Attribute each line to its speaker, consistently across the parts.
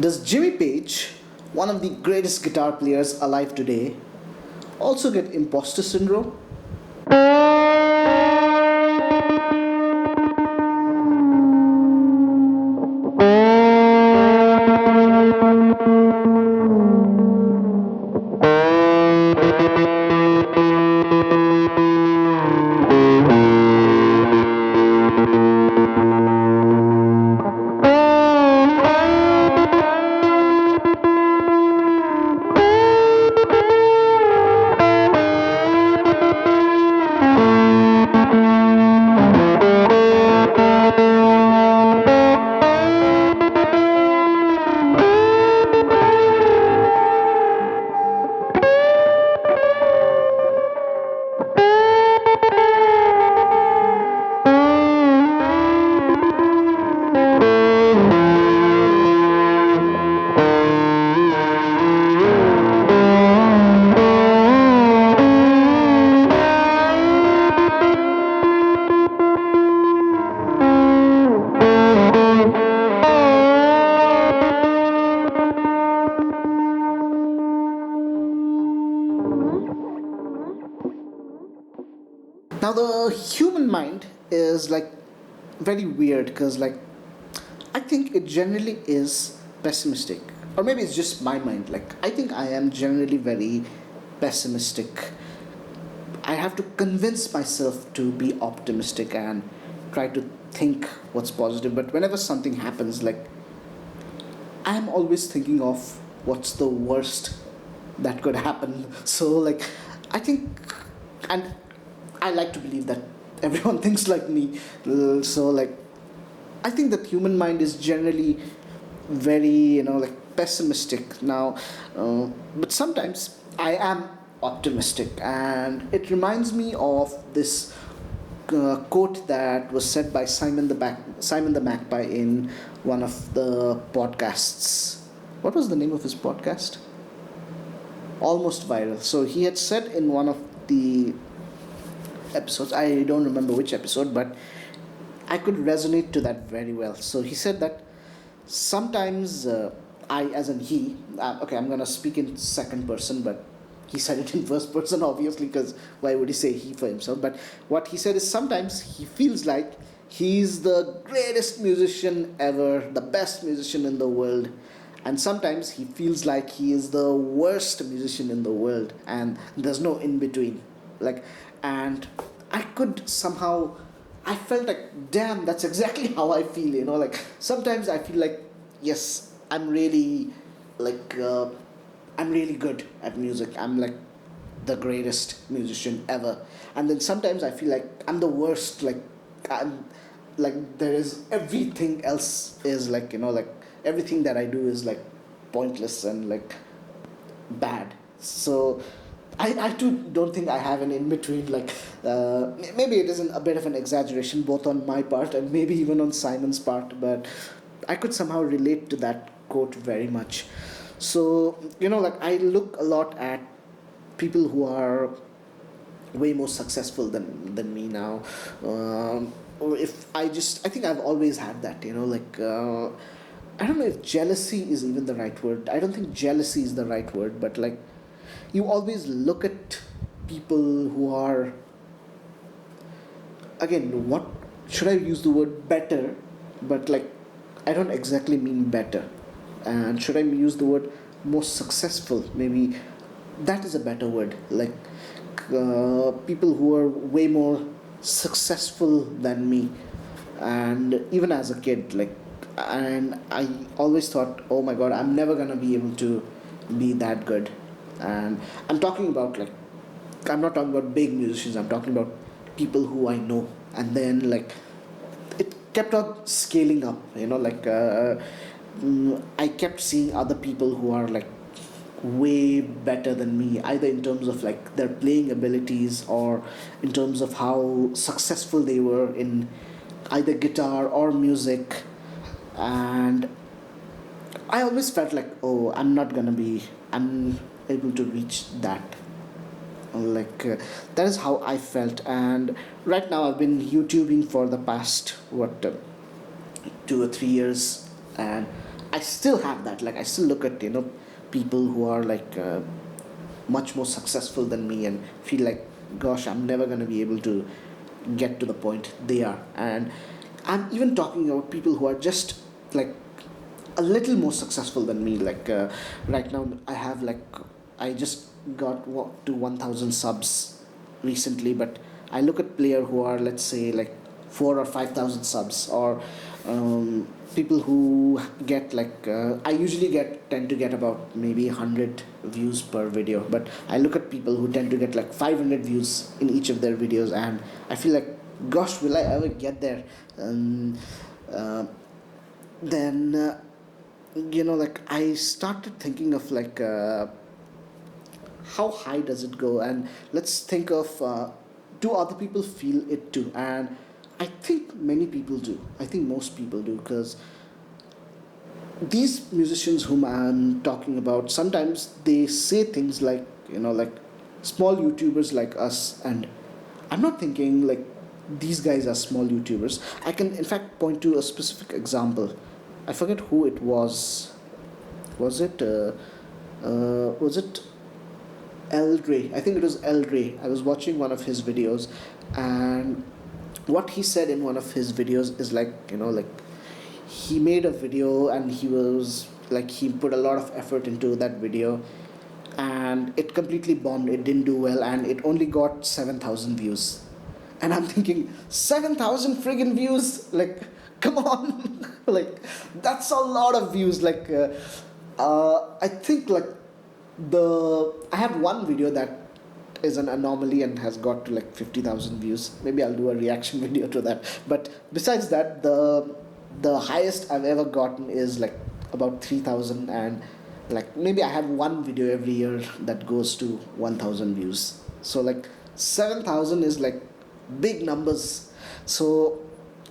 Speaker 1: Does Jimmy Page, one of the greatest guitar players alive today, also get imposter syndrome? Now the human mind is like very weird because like I think it generally is pessimistic, or maybe it's just my mind. Like I think I am generally very pessimistic. I have to convince myself to be optimistic and try to think what's positive. But whenever something happens, like I'm always thinking of what's the worst that could happen. So like I think, and I like to believe that everyone thinks like me. So like I think that human mind is generally very like pessimistic now, but sometimes I am optimistic, and it reminds me of this quote that was said by Simon the Magpie in one of the podcasts. What was the name of his podcast? Almost Viral. So he had said in one of the episodes, I don't remember which episode, but I could resonate to that very well. So he said that sometimes I, as in he, okay, I'm gonna speak in second person, but he said it in first person, obviously, because why would he say he for himself? But what he said is sometimes he feels like he's the greatest musician ever, the best musician in the world, and sometimes he feels like he is the worst musician in the world, and there's no in between. Like, and I could somehow, I felt like, damn, that's exactly how I feel, like sometimes I feel like, yes, I'm really, like, I'm really good at music. I'm like the greatest musician ever. And then sometimes I feel like I'm the worst, like, I'm, like, there is everything else is like, like, everything that I do is like pointless and like bad. So I too don't think I have an in between. Like, maybe it isn't a bit of an exaggeration, both on my part and maybe even on Simon's part, but I could somehow relate to that quote very much. So, like, I look a lot at people who are way more successful than me now. Or if I think I've always had that, like, I don't know if jealousy is even the right word. I don't think jealousy is the right word, but like, you always look at people who are, again, what should I use the word better, but like I don't exactly mean better, and should I use the word more successful, maybe that is a better word, like people who are way more successful than me. And even as a kid, like, and I always thought, oh my god, I'm never gonna be able to be that good. And I'm talking about, like, I'm not talking about big musicians, I'm talking about people who I know. And then like it kept on scaling up, like, I kept seeing other people who are like way better than me, either in terms of like their playing abilities or in terms of how successful they were in either guitar or music. And I always felt like, oh, I'm able to reach that. Like, that is how I felt. And right now I've been YouTubing for the past, what, 2 or 3 years, and I still have that. Like I still look at people who are like much more successful than me and feel like, gosh, I'm never gonna be able to get to the point they are. And I'm even talking about people who are just like a little more successful than me. Like right now, I just got to 1,000 subs recently, but I look at player who are, let's say, like 4 or 5,000 subs, or people who get like I usually get tend to get about maybe 100 views per video, but I look at people who tend to get like 500 views in each of their videos, and I feel like, gosh, will I ever get there? And uh, then like I started thinking of like how high does it go, and let's think of do other people feel it too? And I think many people do. I think most people do, because these musicians whom I'm talking about, sometimes they say things like, like small YouTubers like us, and I'm not thinking like these guys are small YouTubers. I can in fact point to a specific example. I forget who it was. Was it El Rey? I think it was El Rey. I was watching one of his videos, and what he said in one of his videos is like, like he made a video and he was like, he put a lot of effort into that video, and it completely bombed. It didn't do well, and it only got 7,000 views. And I'm thinking, 7,000 friggin' views? Like, come on. Like, that's a lot of views. Like I think like I have one video that is an anomaly and has got to like 50,000 views. Maybe I'll do a reaction video to that. But besides that, the highest I've ever gotten is like about 3,000, and like maybe I have one video every year that goes to 1,000 views. So like 7,000 is like big numbers. So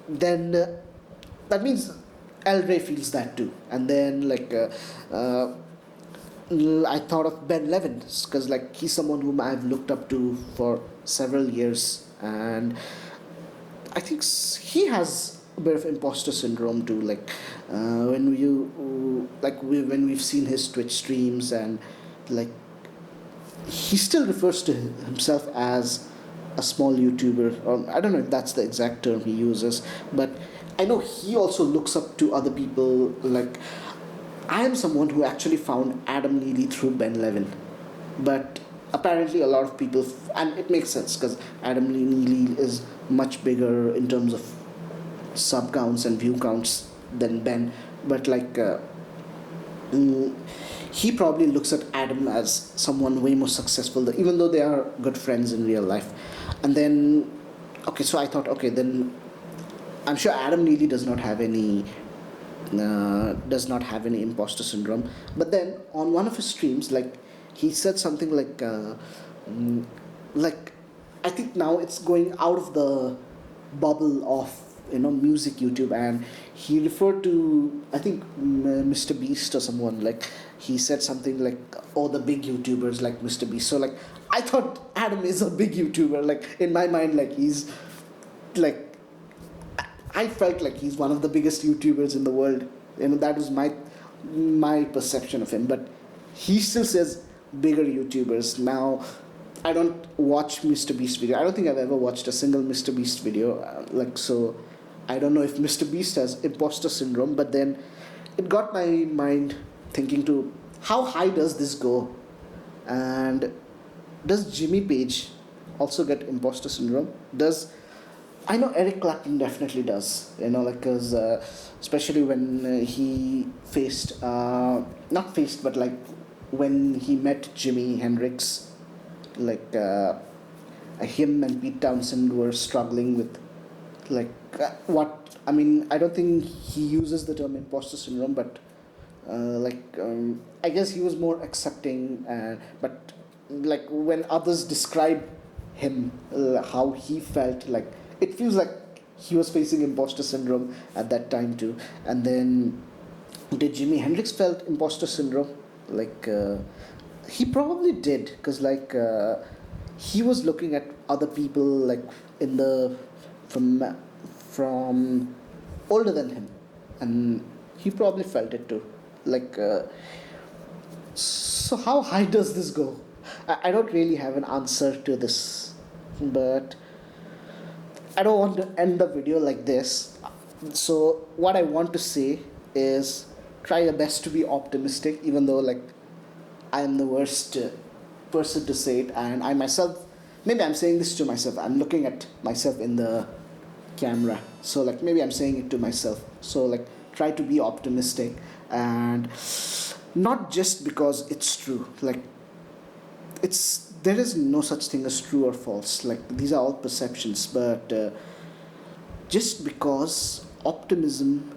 Speaker 1: then that means El Rey feels that too. And then like I thought of Ben Levin, because like he's someone whom I've looked up to for several years, and I think he has a bit of imposter syndrome too. Like when we've seen his Twitch streams, and like he still refers to himself as a small YouTuber, or I don't know if that's the exact term he uses, but I know he also looks up to other people. Like I am someone who actually found Adam Neely through Ben Levin, but apparently a lot of people, and it makes sense because Adam Neely is much bigger in terms of sub counts and view counts than Ben, but like mm, he probably looks at Adam as someone way more successful, even though they are good friends in real life. And then, okay, so I thought, okay, then I'm sure Adam Neely does not have any imposter syndrome. But then on one of his streams, like he said something mm, like I think now it's going out of the bubble of music YouTube, and he referred to, I think, Mr. Beast or someone. Like he said something like, oh, the big YouTubers like Mr. Beast. So like I thought Adam is a big YouTuber. Like in my mind, like he's like, I felt like he's one of the biggest YouTubers in the world. That was my perception of him. But he still says bigger YouTubers. Now, I don't watch Mr. Beast video. I don't think I've ever watched a single Mr. Beast video. So I don't know if Mr. Beast has imposter syndrome. But then it got my mind thinking to, how high does this go? And does Jimmy Page also get imposter syndrome? I know Eric Clapton definitely does, like, because especially when he not faced, but like when he met Jimi Hendrix, like him and Pete Townsend were struggling with, like, I don't think he uses the term imposter syndrome, but I guess he was more accepting, but like when others describe him, how he felt, like it feels like he was facing imposter syndrome at that time too. And then, did Jimi Hendrix felt imposter syndrome? Like he probably did, because like he was looking at other people, like in the from older than him, and he probably felt it too. Like, so how high does this go? I don't really have an answer to this, but I don't want to end the video like this. So what I want to say is try your best to be optimistic, even though like I am the worst person to say it, and I myself, maybe I'm saying this to myself. I'm looking at myself in the camera, so like maybe I'm saying it to myself. So like try to be optimistic, and not just because it's true. Like it's there is no such thing as true or false. Like these are all perceptions, but just because optimism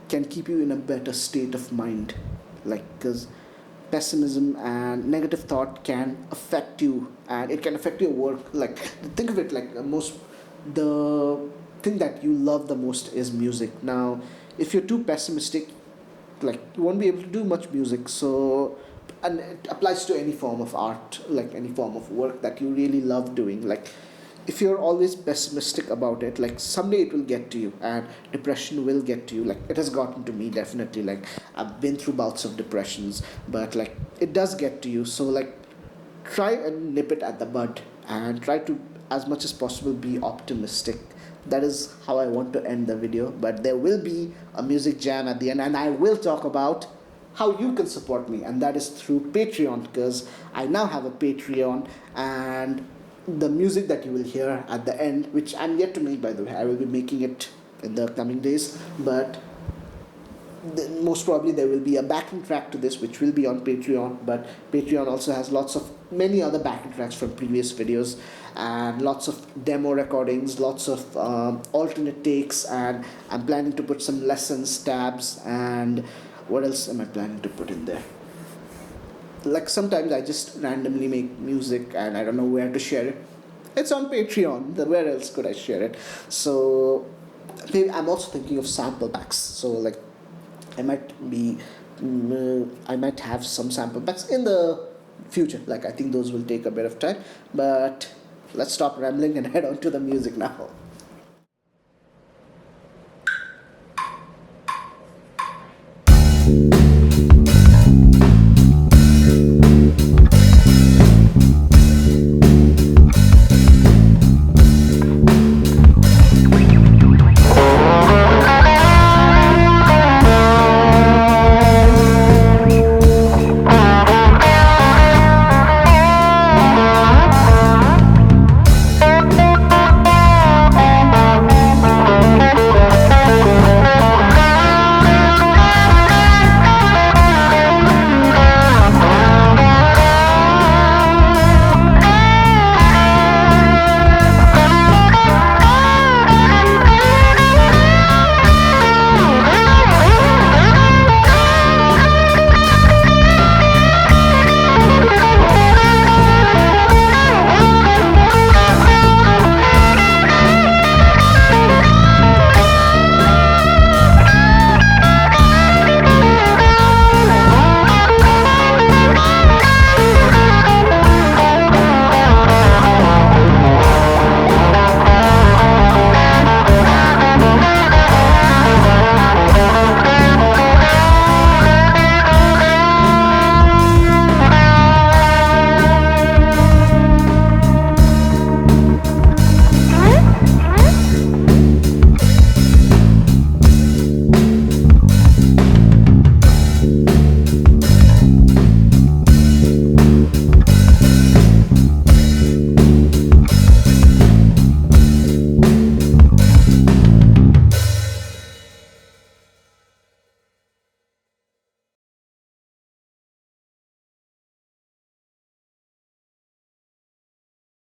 Speaker 1: can keep you in a better state of mind, like because pessimism and negative thought can affect you, and it can affect your work. Like think of it like most the thing that you love the most is music. Now if you're too pessimistic, like you won't be able to do much music. So and it applies to any form of art, like any form of work that you really love doing. Like if you're always pessimistic about it, like someday it will get to you, and depression will get to you. Like it has gotten to me, definitely. Like I've been through bouts of depressions, but like it does get to you. So like try and nip it at the bud, and try to as much as possible be optimistic. That is how I want to end the video, but there will be a music jam at the end, and I will talk about how you can support me, and that is through Patreon, because I now have a Patreon. And the music that you will hear at the end, which I'm yet to make, by the way, I will be making it in the coming days, but most probably there will be a backing track to this which will be on Patreon. But Patreon also has lots of many other backing tracks from previous videos, and lots of demo recordings, lots of alternate takes, and I'm planning to put some lessons tabs. And what else am I planning to put in there? Like sometimes I just randomly make music and I don't know where to share it. It's on Patreon. Where else could I share it? So maybe I'm also thinking of sample packs. So like I might be I might have some sample packs in the future. Like I think those will take a bit of time. But let's stop rambling and head on to the music now.